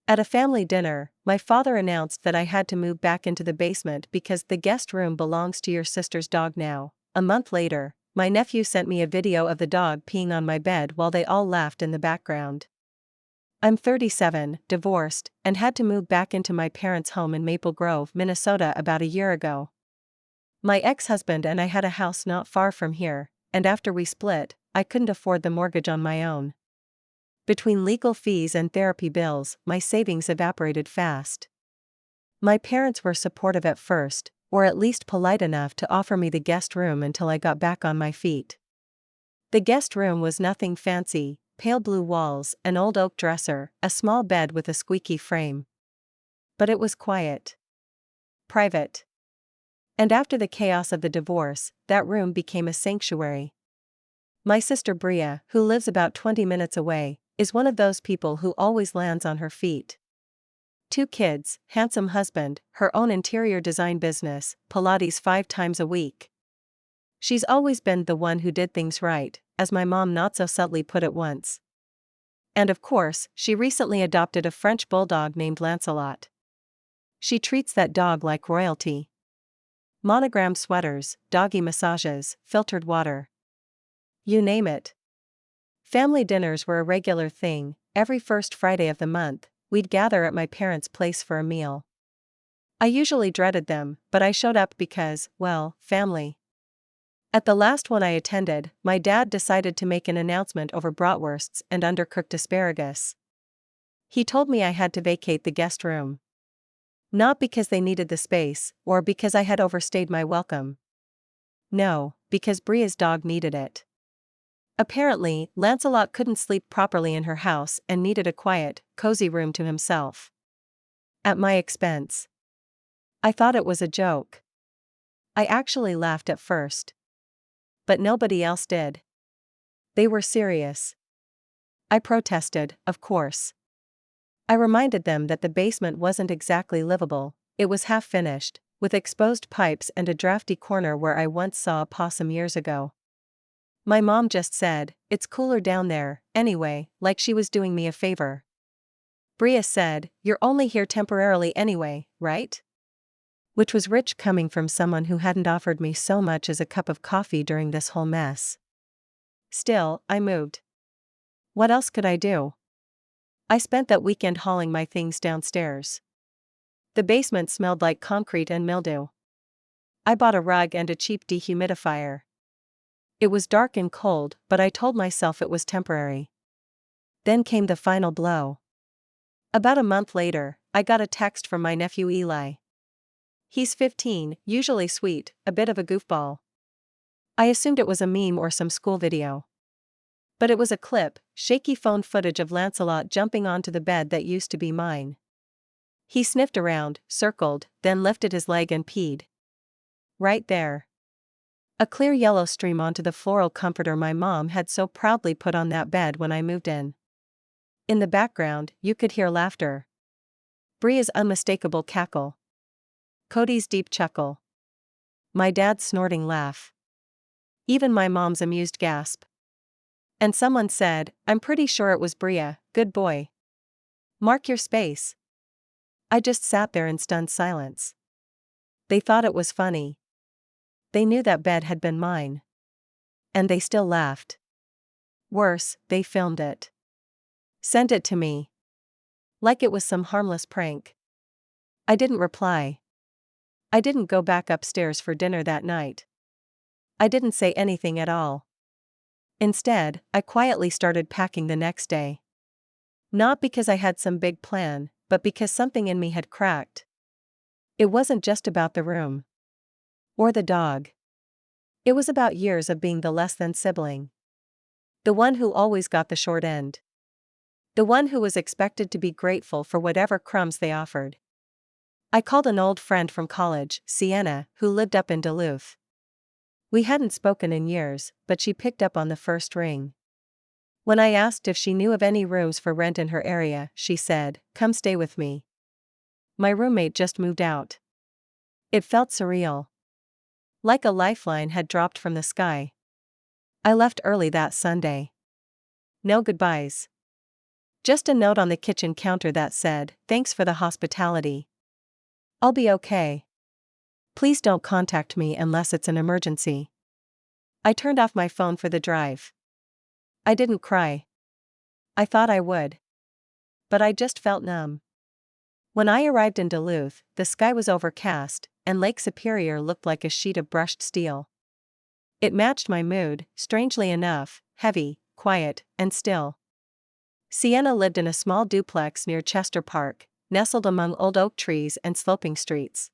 At a family dinner, my father announced that I had to move back into the basement because the guest room belongs to your sister's dog now. A month later, my nephew sent me a video of the dog peeing on my bed while they all laughed in the background. I'm 37, divorced, and had to move back into my parents' home in Maple Grove, Minnesota about a year ago. My ex-husband and I had a house not far from here, and after we split, I couldn't afford the mortgage on my own. Between legal fees and therapy bills, my savings evaporated fast. My parents were supportive at first, or at least polite enough to offer me the guest room until I got back on my feet. The guest room was nothing fancy: pale blue walls, an old oak dresser, a small bed with a squeaky frame. But it was quiet. Private. And after the chaos of the divorce, that room became a sanctuary. My sister Bria, who lives about 20 minutes away, is one of those people who always lands on her feet. 2 kids, handsome husband, her own interior design business, Pilates 5 times a week. She's always been the one who did things right, as my mom not so subtly put it once. And of course, she recently adopted a French bulldog named Lancelot. She treats that dog like royalty. Monogram sweaters, doggy massages, filtered water. You name it. Family dinners were a regular thing. Every first Friday of the month, we'd gather at my parents' place for a meal. I usually dreaded them, but I showed up because, well, family. At the last one I attended, my dad decided to make an announcement over bratwursts and undercooked asparagus. He told me I had to vacate the guest room. Not because they needed the space, or because I had overstayed my welcome. No, because Bria's dog needed it. Apparently, Lancelot couldn't sleep properly in her house and needed a quiet, cozy room to himself. At my expense. I thought it was a joke. I actually laughed at first. But nobody else did. They were serious. I protested, of course. I reminded them that the basement wasn't exactly livable. It was half-finished, with exposed pipes and a drafty corner where I once saw a possum years ago. My mom just said, "It's cooler down there," anyway, like she was doing me a favor. Bria said, "You're only here temporarily anyway, right?" Which was rich coming from someone who hadn't offered me so much as a cup of coffee during this whole mess. Still, I moved. What else could I do? I spent that weekend hauling my things downstairs. The basement smelled like concrete and mildew. I bought a rug and a cheap dehumidifier. It was dark and cold, but I told myself it was temporary. Then came the final blow. About a month later, I got a text from my nephew Eli. He's 15, usually sweet, a bit of a goofball. I assumed it was a meme or some school video. But it was a clip, shaky phone footage of Lancelot jumping onto the bed that used to be mine. He sniffed around, circled, then lifted his leg and peed. Right there. A clear yellow stream onto the floral comforter my mom had so proudly put on that bed when I moved in. In the background, you could hear laughter. Bria's unmistakable cackle. Cody's deep chuckle. My dad's snorting laugh. Even my mom's amused gasp. And someone said, "I'm pretty sure it was Bria, good boy. Mark your space." I just sat there in stunned silence. They thought it was funny. They knew that bed had been mine. And they still laughed. Worse, they filmed it. Sent it to me. Like it was some harmless prank. I didn't reply. I didn't go back upstairs for dinner that night. I didn't say anything at all. Instead, I quietly started packing the next day. Not because I had some big plan, but because something in me had cracked. It wasn't just about the room. Or the dog. It was about years of being the less-than sibling. The one who always got the short end. The one who was expected to be grateful for whatever crumbs they offered. I called an old friend from college, Sienna, who lived up in Duluth. We hadn't spoken in years, but she picked up on the first ring. When I asked if she knew of any rooms for rent in her area, she said, "Come stay with me." My roommate just moved out. It felt surreal. Like a lifeline had dropped from the sky. I left early that Sunday. No goodbyes. Just a note on the kitchen counter that said, "Thanks for the hospitality. I'll be okay. Please don't contact me unless it's an emergency." I turned off my phone for the drive. I didn't cry. I thought I would. But I just felt numb. When I arrived in Duluth, the sky was overcast, and Lake Superior looked like a sheet of brushed steel. It matched my mood, strangely enough, heavy, quiet, and still. Sienna lived in a small duplex near Chester Park, nestled among old oak trees and sloping streets.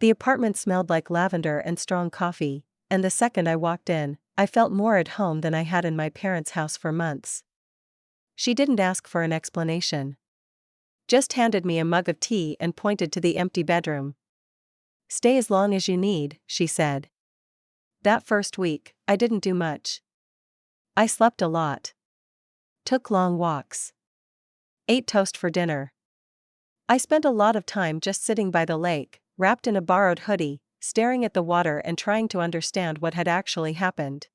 The apartment smelled like lavender and strong coffee, and the second I walked in, I felt more at home than I had in my parents' house for months. She didn't ask for an explanation. Just handed me a mug of tea and pointed to the empty bedroom. "Stay as long as you need," she said. That first week, I didn't do much. I slept a lot. Took long walks. Ate toast for dinner. I spent a lot of time just sitting by the lake, wrapped in a borrowed hoodie, staring at the water and trying to understand what had actually happened.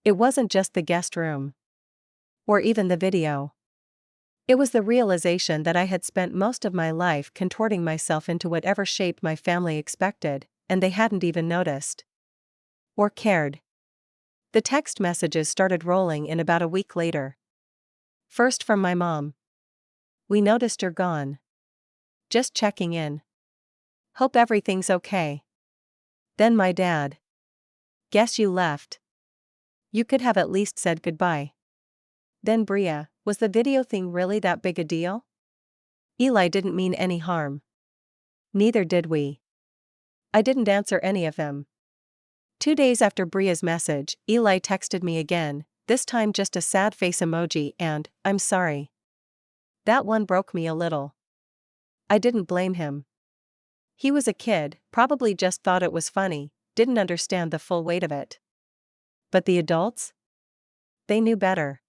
It wasn't just the guest room. Or even the video. It was the realization that I had spent most of my life contorting myself into whatever shape my family expected, and they hadn't even noticed. Or cared. The text messages started rolling in about a week later. First from my mom. "We noticed you're gone. Just checking in. Hope everything's okay." Then my dad. "Guess you left. You could have at least said goodbye." Then Bria, "Was the video thing really that big a deal?" Eli didn't mean any harm. Neither did we. I didn't answer any of them. 2 days after Bria's message, Eli texted me again, this time just a sad face emoji and, "I'm sorry." That one broke me a little. I didn't blame him. He was a kid, probably just thought it was funny, didn't understand the full weight of it. But the adults? They knew better.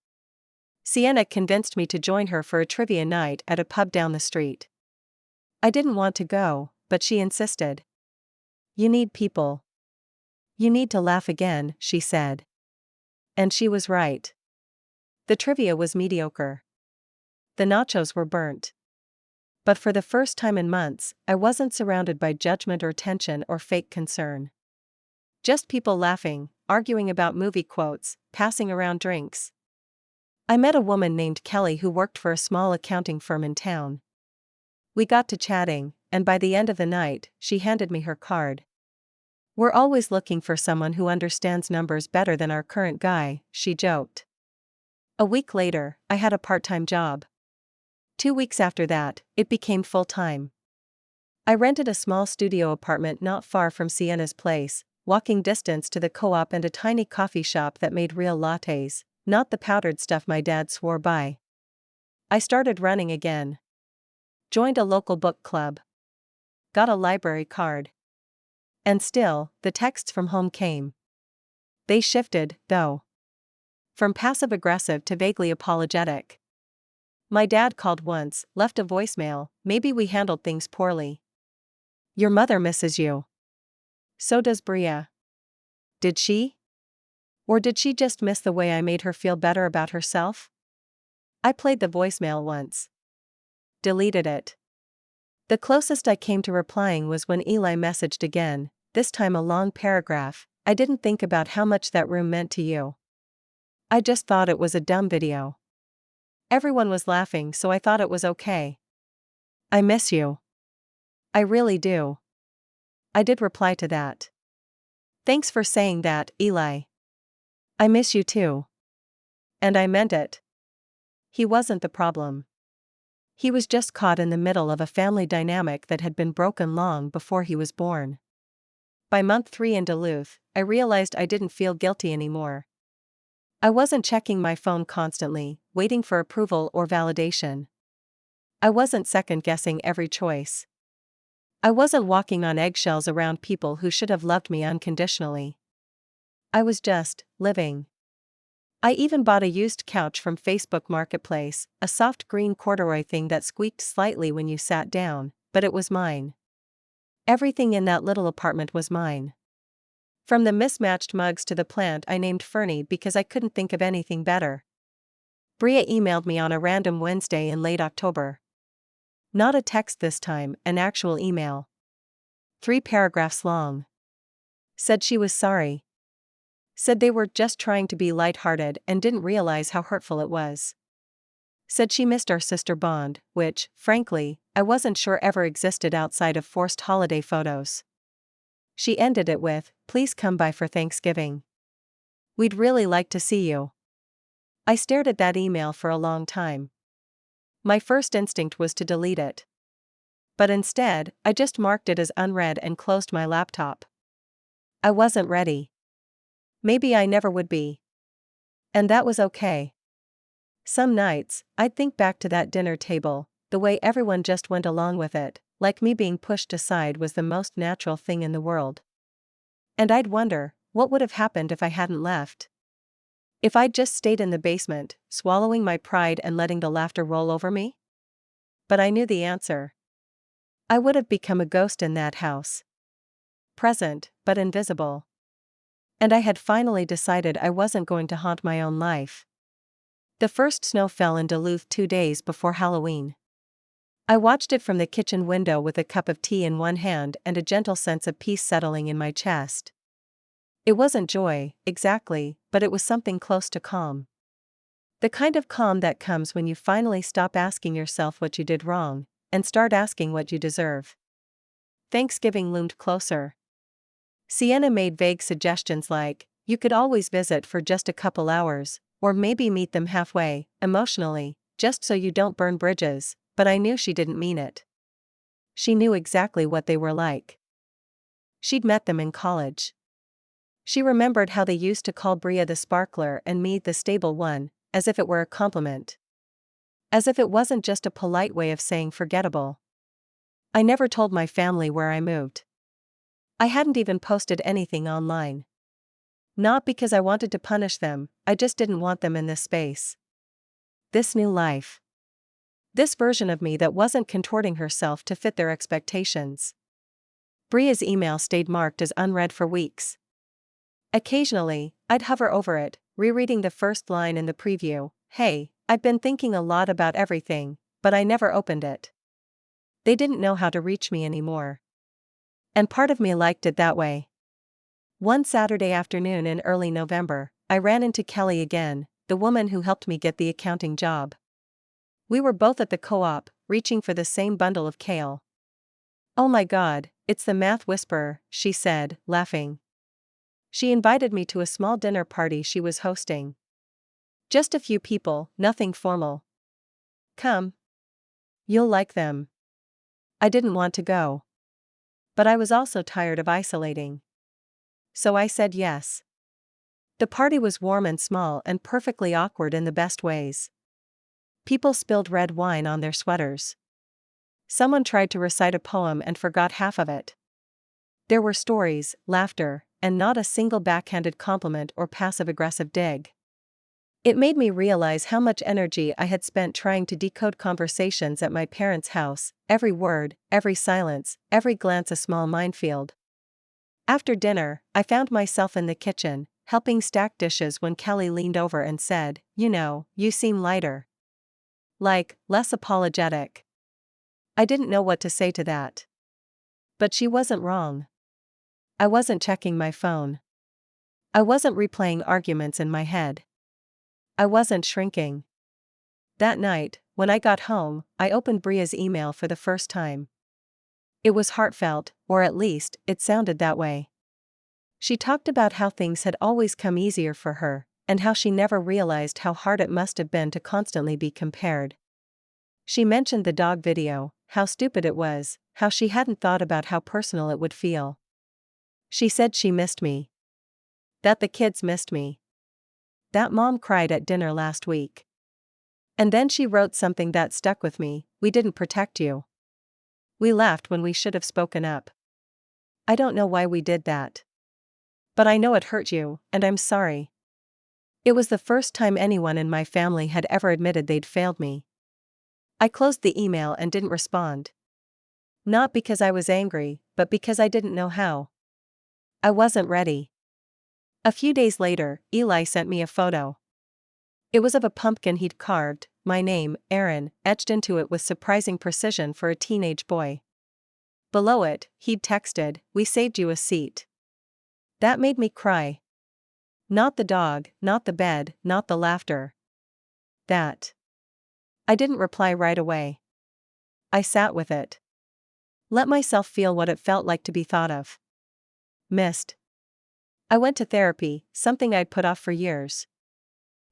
Sienna convinced me to join her for a trivia night at a pub down the street. I didn't want to go, but she insisted. "You need people. You need to laugh again," she said. And she was right. The trivia was mediocre. The nachos were burnt. But for the first time in months, I wasn't surrounded by judgment or tension or fake concern. Just people laughing, arguing about movie quotes, passing around drinks. I met a woman named Kelly who worked for a small accounting firm in town. We got to chatting, and by the end of the night, she handed me her card. "We're always looking for someone who understands numbers better than our current guy," she joked. A week later, I had a part-time job. 2 weeks after that, it became full-time. I rented a small studio apartment not far from Sienna's place, walking distance to the co-op and a tiny coffee shop that made real lattes, not the powdered stuff my dad swore by. I started running again. Joined a local book club. Got a library card. And still, the texts from home came. They shifted, though. From passive-aggressive to vaguely apologetic. My dad called once, left a voicemail, "Maybe we handled things poorly. Your mother misses you. So does Bria." Did she? Or did she just miss the way I made her feel better about herself? I played the voicemail once. Deleted it. The closest I came to replying was when Eli messaged again, this time a long paragraph. "I didn't think about how much that room meant to you. I just thought it was a dumb video. Everyone was laughing, so I thought it was okay. I miss you. I really do." I did reply to that. "Thanks for saying that, Eli. I miss you too." And I meant it. He wasn't the problem. He was just caught in the middle of a family dynamic that had been broken long before he was born. By month 3 in Duluth, I realized I didn't feel guilty anymore. I wasn't checking my phone constantly, waiting for approval or validation. I wasn't second-guessing every choice. I wasn't walking on eggshells around people who should have loved me unconditionally. I was just living. I even bought a used couch from Facebook Marketplace, a soft green corduroy thing that squeaked slightly when you sat down, but it was mine. Everything in that little apartment was mine. From the mismatched mugs to the plant I named Fernie because I couldn't think of anything better. Bria emailed me on a random Wednesday in late October. Not a text this time, an actual email. 3 paragraphs long. Said she was sorry. Said they were just trying to be lighthearted and didn't realize how hurtful it was. Said she missed our sister bond, which, frankly, I wasn't sure ever existed outside of forced holiday photos. She ended it with, "Please come by for Thanksgiving. We'd really like to see you." I stared at that email for a long time. My first instinct was to delete it. But instead, I just marked it as unread and closed my laptop. I wasn't ready. Maybe I never would be. And that was okay. Some nights, I'd think back to that dinner table, the way everyone just went along with it, like me being pushed aside was the most natural thing in the world. And I'd wonder, what would have happened if I hadn't left? If I'd just stayed in the basement, swallowing my pride and letting the laughter roll over me? But I knew the answer. I would have become a ghost in that house. Present, but invisible. And I had finally decided I wasn't going to haunt my own life. The first snow fell in Duluth 2 days before Halloween. I watched it from the kitchen window with a cup of tea in one hand and a gentle sense of peace settling in my chest. It wasn't joy, exactly, but it was something close to calm. The kind of calm that comes when you finally stop asking yourself what you did wrong, and start asking what you deserve. Thanksgiving loomed closer. Sienna made vague suggestions like, you could always visit for just a couple hours, or maybe meet them halfway, emotionally, just so you don't burn bridges, but I knew she didn't mean it. She knew exactly what they were like. She'd met them in college. She remembered how they used to call Bria the sparkler and me the stable one, as if it were a compliment. As if it wasn't just a polite way of saying forgettable. I never told my family where I moved. I hadn't even posted anything online. Not because I wanted to punish them, I just didn't want them in this space. This new life. This version of me that wasn't contorting herself to fit their expectations. Bria's email stayed marked as unread for weeks. Occasionally, I'd hover over it, rereading the first line in the preview, "Hey, I've been thinking a lot about everything," but I never opened it. They didn't know how to reach me anymore. And part of me liked it that way. One Saturday afternoon in early November, I ran into Kelly again, the woman who helped me get the accounting job. We were both at the co-op, reaching for the same bundle of kale. "Oh my God, it's the math whisperer," she said, laughing. She invited me to a small dinner party she was hosting. Just a few people, nothing formal. "Come. You'll like them." I didn't want to go. But I was also tired of isolating. So I said yes. The party was warm and small and perfectly awkward in the best ways. People spilled red wine on their sweaters. Someone tried to recite a poem and forgot half of it. There were stories, laughter, and not a single backhanded compliment or passive-aggressive dig. It made me realize how much energy I had spent trying to decode conversations at my parents' house, every word, every silence, every glance a small minefield. After dinner, I found myself in the kitchen, helping stack dishes when Kelly leaned over and said, "You know, you seem lighter. Like, less apologetic." I didn't know what to say to that. But she wasn't wrong. I wasn't checking my phone. I wasn't replaying arguments in my head. I wasn't shrinking. That night, when I got home, I opened Bria's email for the first time. It was heartfelt, or at least, it sounded that way. She talked about how things had always come easier for her, and how she never realized how hard it must have been to constantly be compared. She mentioned the dog video, how stupid it was, how she hadn't thought about how personal it would feel. She said she missed me. That the kids missed me. That mom cried at dinner last week. And then she wrote something that stuck with me: "We didn't protect you. We laughed when we should have spoken up. I don't know why we did that. But I know it hurt you, and I'm sorry." It was the first time anyone in my family had ever admitted they'd failed me. I closed the email and didn't respond. Not because I was angry, but because I didn't know how. I wasn't ready. A few days later, Eli sent me a photo. It was of a pumpkin he'd carved, my name, Aaron, etched into it with surprising precision for a teenage boy. Below it, he'd texted, "We saved you a seat." That made me cry. Not the dog, not the bed, not the laughter. That. I didn't reply right away. I sat with it. Let myself feel what it felt like to be thought of. Missed. I went to therapy, something I'd put off for years.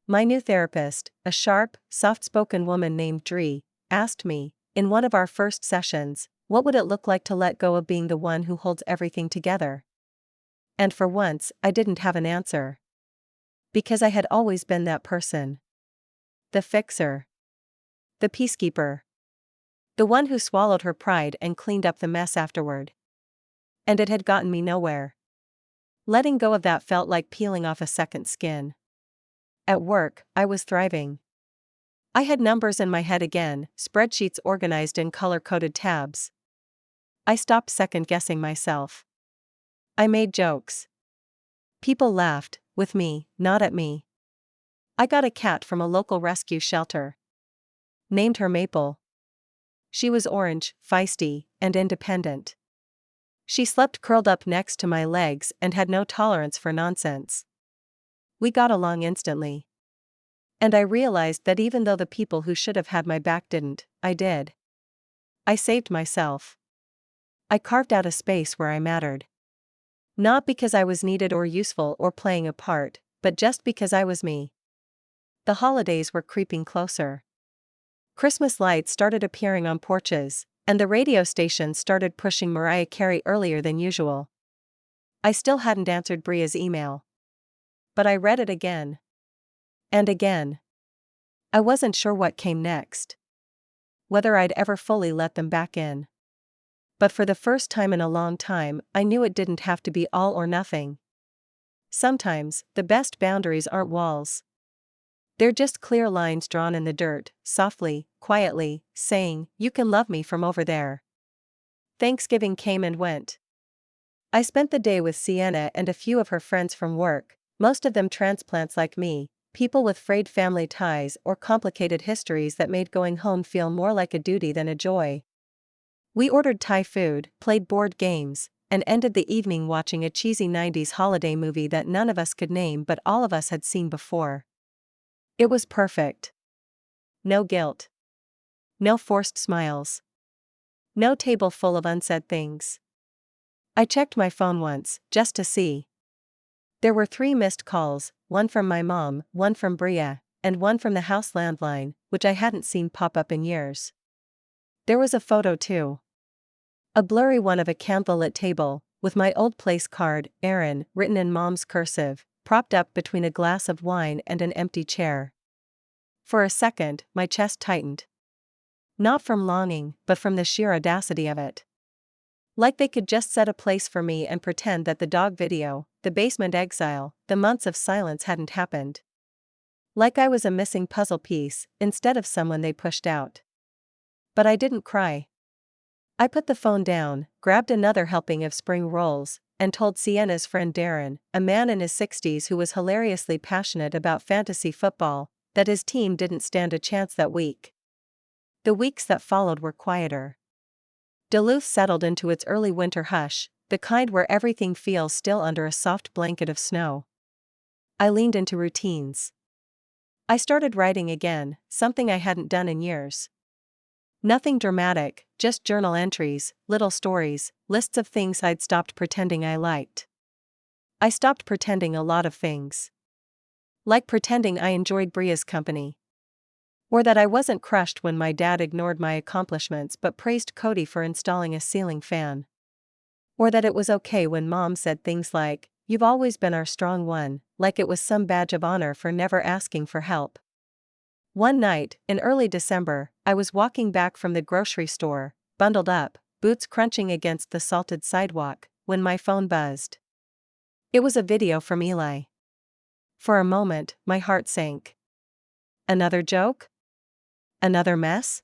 My new therapist, a sharp, soft-spoken woman named Dree, asked me, in one of our first sessions, what would it look like to let go of being the one who holds everything together? And for once, I didn't have an answer. Because I had always been that person. The fixer. The peacekeeper. The one who swallowed her pride and cleaned up the mess afterward. And it had gotten me nowhere. Letting go of that felt like peeling off a second skin. At work, I was thriving. I had numbers in my head again, spreadsheets organized in color-coded tabs. I stopped second-guessing myself. I made jokes. People laughed, with me, not at me. I got a cat from a local rescue shelter. Named her Maple. She was orange, feisty, and independent. She slept curled up next to my legs and had no tolerance for nonsense. We got along instantly. And I realized that even though the people who should have had my back didn't, I did. I saved myself. I carved out a space where I mattered. Not because I was needed or useful or playing a part, but just because I was me. The holidays were creeping closer. Christmas lights started appearing on porches, and the radio station started pushing Mariah Carey earlier than usual. I still hadn't answered Bria's email. But I read it again. And again. I wasn't sure what came next. Whether I'd ever fully let them back in. But for the first time in a long time, I knew it didn't have to be all or nothing. Sometimes, the best boundaries aren't walls. They're just clear lines drawn in the dirt, softly, quietly, saying, "You can love me from over there." Thanksgiving came and went. I spent the day with Sienna and a few of her friends from work, most of them transplants like me, people with frayed family ties or complicated histories that made going home feel more like a duty than a joy. We ordered Thai food, played board games, and ended the evening watching a cheesy 90s holiday movie that none of us could name but all of us had seen before. It was perfect. No guilt. No forced smiles. No table full of unsaid things. I checked my phone once, just to see. There were 3 missed calls, one from my mom, one from Bria, and one from the house landline, which I hadn't seen pop up in years. There was a photo too. A blurry one of a candlelit table, with my old place card, Aaron, written in mom's cursive, propped up between a glass of wine and an empty chair. For a second, my chest tightened. Not from longing, but from the sheer audacity of it. Like they could just set a place for me and pretend that the dog video, the basement exile, the months of silence hadn't happened. Like I was a missing puzzle piece, instead of someone they pushed out. But I didn't cry. I put the phone down, grabbed another helping of spring rolls, and told Sienna's friend Darren, a man in his 60s who was hilariously passionate about fantasy football, that his team didn't stand a chance that week. The weeks that followed were quieter. Duluth settled into its early winter hush, the kind where everything feels still under a soft blanket of snow. I leaned into routines. I started writing again, something I hadn't done in years. Nothing dramatic, just journal entries, little stories, lists of things I'd stopped pretending I liked. I stopped pretending a lot of things. Like pretending I enjoyed Bria's company. Or that I wasn't crushed when my dad ignored my accomplishments but praised Cody for installing a ceiling fan. Or that it was okay when mom said things like, "You've always been our strong one," like it was some badge of honor for never asking for help. One night, in early December, I was walking back from the grocery store, bundled up, boots crunching against the salted sidewalk, when my phone buzzed. It was a video from Eli. For a moment, my heart sank. Another joke? Another mess?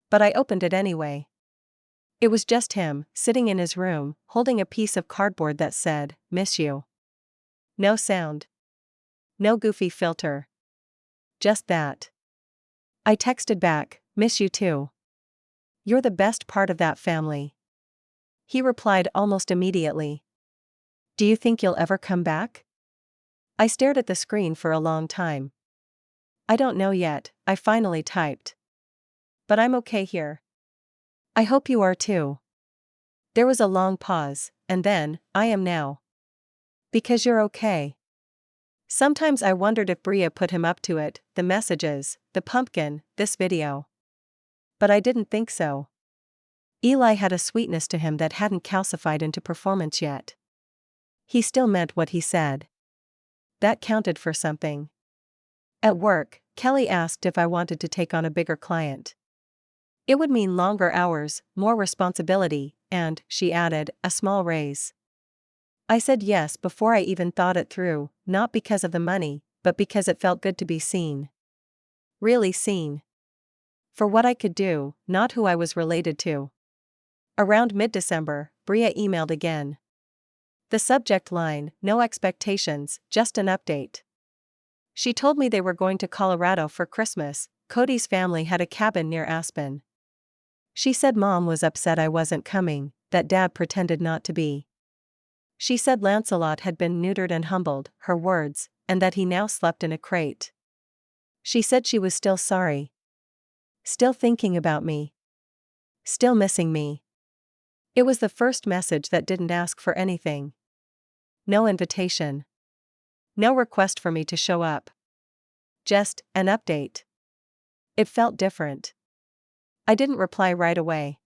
But I opened it anyway. It was just him, sitting in his room, holding a piece of cardboard that said, "Miss you." No sound. No goofy filter. just that. I texted back, "Miss you too. You're the best part of that family." He replied almost immediately, "Do you think you'll ever come back?" I stared at the screen for a long time. "I don't know yet," I finally typed. "But I'm okay here. I hope you are too." There was a long pause, and then, "I am now. Because you're okay." Sometimes I wondered if Bria put him up to it, the messages, the pumpkin, this video. But I didn't think so. Eli had a sweetness to him that hadn't calcified into performance yet. He still meant what he said. That counted for something. At work, Kelly asked if I wanted to take on a bigger client. It would mean longer hours, more responsibility, and, she added, a small raise. I said yes before I even thought it through, not because of the money, but because it felt good to be seen. Really seen. For what I could do, not who I was related to. Around mid-December, Bria emailed again. The subject line, "No expectations, just an update." She told me they were going to Colorado for Christmas. Cody's family had a cabin near Aspen. She said Mom was upset I wasn't coming, that Dad pretended not to be. She said Lancelot had been neutered and humbled, her words, and that he now slept in a crate. She said she was still sorry. Still thinking about me. Still missing me. It was the first message that didn't ask for anything. No invitation. No request for me to show up. Just an update. It felt different. I didn't reply right away.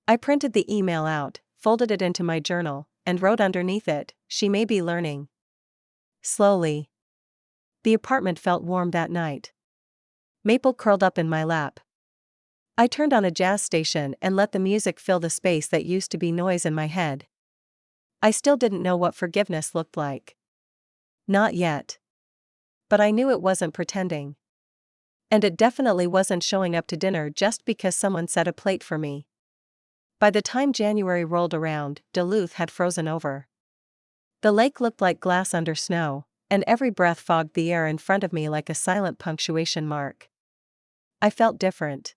I printed the email out, folded it into my journal, and wrote underneath it, "She may be learning." Slowly. The apartment felt warm that night. Maple curled up in my lap. I turned on a jazz station and let the music fill the space that used to be noise in my head. I still didn't know what forgiveness looked like. Not yet. But I knew it wasn't pretending. And it definitely wasn't showing up to dinner just because someone set a plate for me. By the time January rolled around, Duluth had frozen over. The lake looked like glass under snow, and every breath fogged the air in front of me like a silent punctuation mark. I felt different.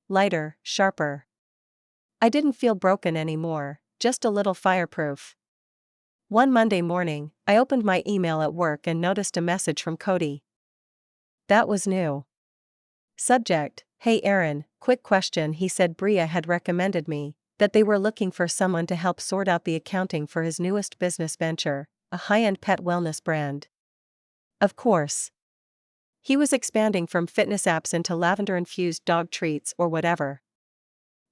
Lighter, sharper. I didn't feel broken anymore, just a little fireproof. One Monday morning, I opened my email at work and noticed a message from Cody. That was new. Subject, "Hey Aaron, quick question." He said Bria had recommended me, that they were looking for someone to help sort out the accounting for his newest business venture, a high-end pet wellness brand. Of course. He was expanding from fitness apps into lavender-infused dog treats or whatever.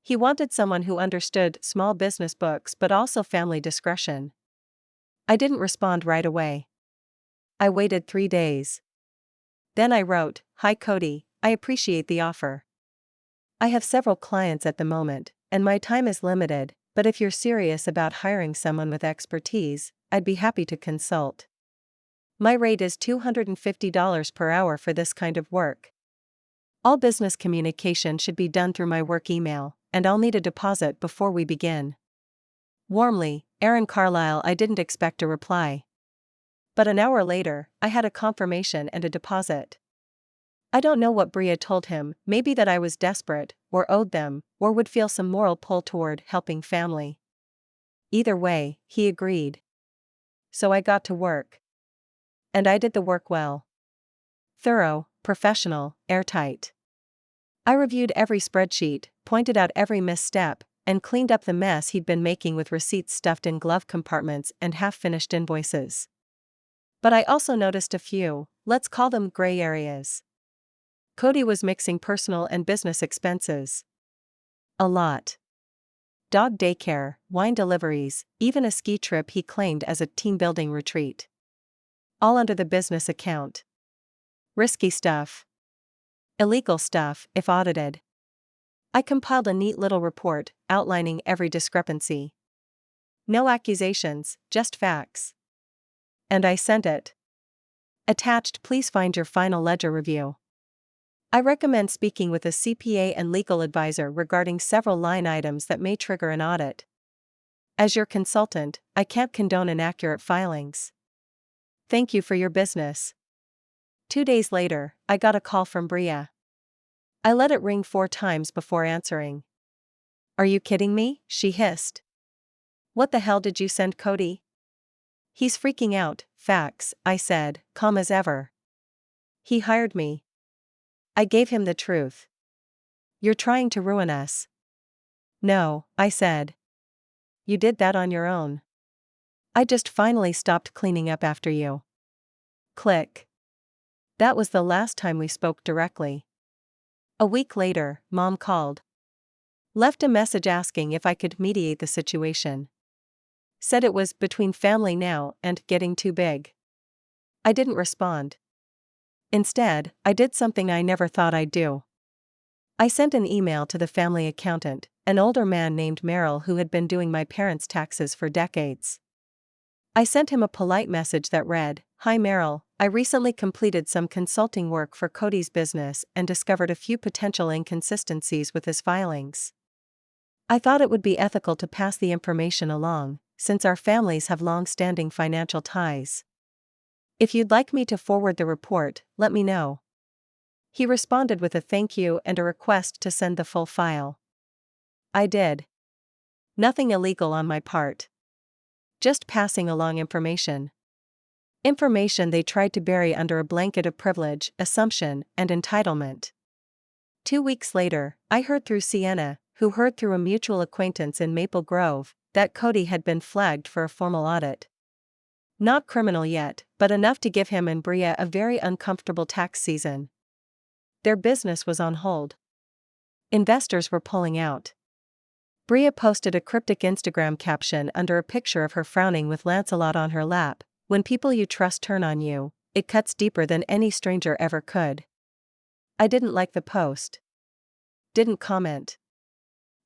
He wanted someone who understood small business books but also family discretion. I didn't respond right away. I waited 3 days. Then I wrote, "Hi Cody, I appreciate the offer. I have several clients at the moment, and my time is limited, but if you're serious about hiring someone with expertise, I'd be happy to consult. My rate is $250 per hour for this kind of work. All business communication should be done through my work email, and I'll need a deposit before we begin. Warmly, Aaron Carlisle." I didn't expect a reply. But an hour later, I had a confirmation and a deposit. I don't know what Bria told him, maybe that I was desperate, or owed them, or would feel some moral pull toward helping family. Either way, he agreed. So I got to work. And I did the work well. Thorough, professional, airtight. I reviewed every spreadsheet, pointed out every misstep, and cleaned up the mess he'd been making with receipts stuffed in glove compartments and half-finished invoices. But I also noticed a few, let's call them gray areas. Cody was mixing personal and business expenses. A lot. Dog daycare, wine deliveries, even a ski trip he claimed as a team-building retreat. All under the business account. Risky stuff. Illegal stuff, if audited. I compiled a neat little report, outlining every discrepancy. No accusations, just facts. And I sent it. Attached, please find your final ledger review. I recommend speaking with a CPA and legal advisor regarding several line items that may trigger an audit. As your consultant, I can't condone inaccurate filings. Thank you for your business. 2 days later, I got a call from Bria. I let it ring 4 times before answering. "Are you kidding me?" she hissed. "What the hell did you send Cody?" "He's freaking out." "Facts," I said, calm as ever. "He hired me. I gave him the truth." "You're trying to ruin us." "No," I said. "You did that on your own. I just finally stopped cleaning up after you." Click. That was the last time we spoke directly. A week later, Mom called. Left a message asking if I could mediate the situation. Said it was between family now and getting too big. I didn't respond. Instead, I did something I never thought I'd do. I sent an email to the family accountant, an older man named Merrill who had been doing my parents' taxes for decades. I sent him a polite message that read, "Hi Merrill, I recently completed some consulting work for Cody's business and discovered a few potential inconsistencies with his filings. I thought it would be ethical to pass the information along, since our families have long-standing financial ties. If you'd like me to forward the report, let me know." He responded with a thank you and a request to send the full file. I did. Nothing illegal on my part. Just passing along information. Information they tried to bury under a blanket of privilege, assumption, and entitlement. 2 weeks later, I heard through Sienna, who heard through a mutual acquaintance in Maple Grove, that Cody had been flagged for a formal audit. Not criminal yet, but enough to give him and Bria a very uncomfortable tax season. Their business was on hold. Investors were pulling out. Bria posted a cryptic Instagram caption under a picture of her frowning with Lancelot on her lap. "When people you trust turn on you, it cuts deeper than any stranger ever could." I didn't like the post. Didn't comment.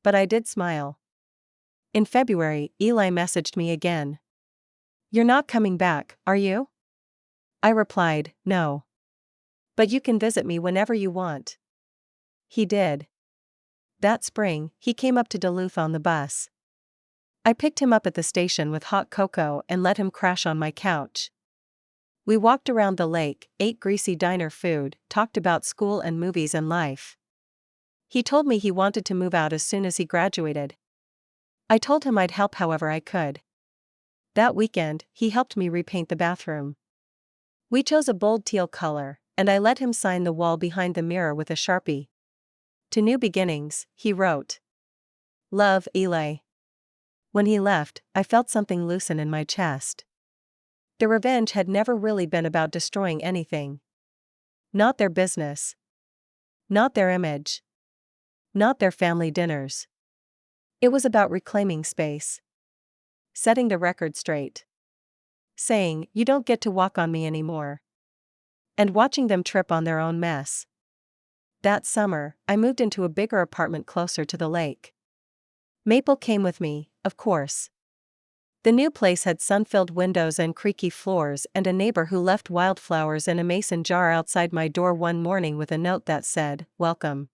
But I did smile. In February, Eli messaged me again. "You're not coming back, are you?" I replied, "No. But you can visit me whenever you want." He did. That spring, he came up to Duluth on the bus. I picked him up at the station with hot cocoa and let him crash on my couch. We walked around the lake, ate greasy diner food, talked about school and movies and life. He told me he wanted to move out as soon as he graduated. I told him I'd help however I could. That weekend, he helped me repaint the bathroom. We chose a bold teal color, and I let him sign the wall behind the mirror with a Sharpie. "To new beginnings," he wrote. "Love, Eli." When he left, I felt something loosen in my chest. The revenge had never really been about destroying anything. Not their business. Not their image. Not their family dinners. It was about reclaiming space. Setting the record straight. Saying, "You don't get to walk on me anymore." And watching them trip on their own mess. That summer, I moved into a bigger apartment closer to the lake. Maple came with me, of course. The new place had sun-filled windows and creaky floors and a neighbor who left wildflowers in a mason jar outside my door one morning with a note that said, "Welcome."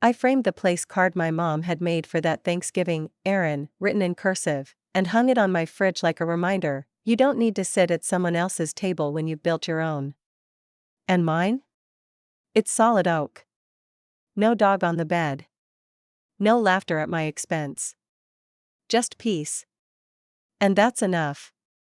I framed the place card my mom had made for that Thanksgiving, Aaron, written in cursive, and hung it on my fridge like a reminder, you don't need to sit at someone else's table when you've built your own. And mine? It's solid oak. No dog on the bed. No laughter at my expense. Just peace. And that's enough.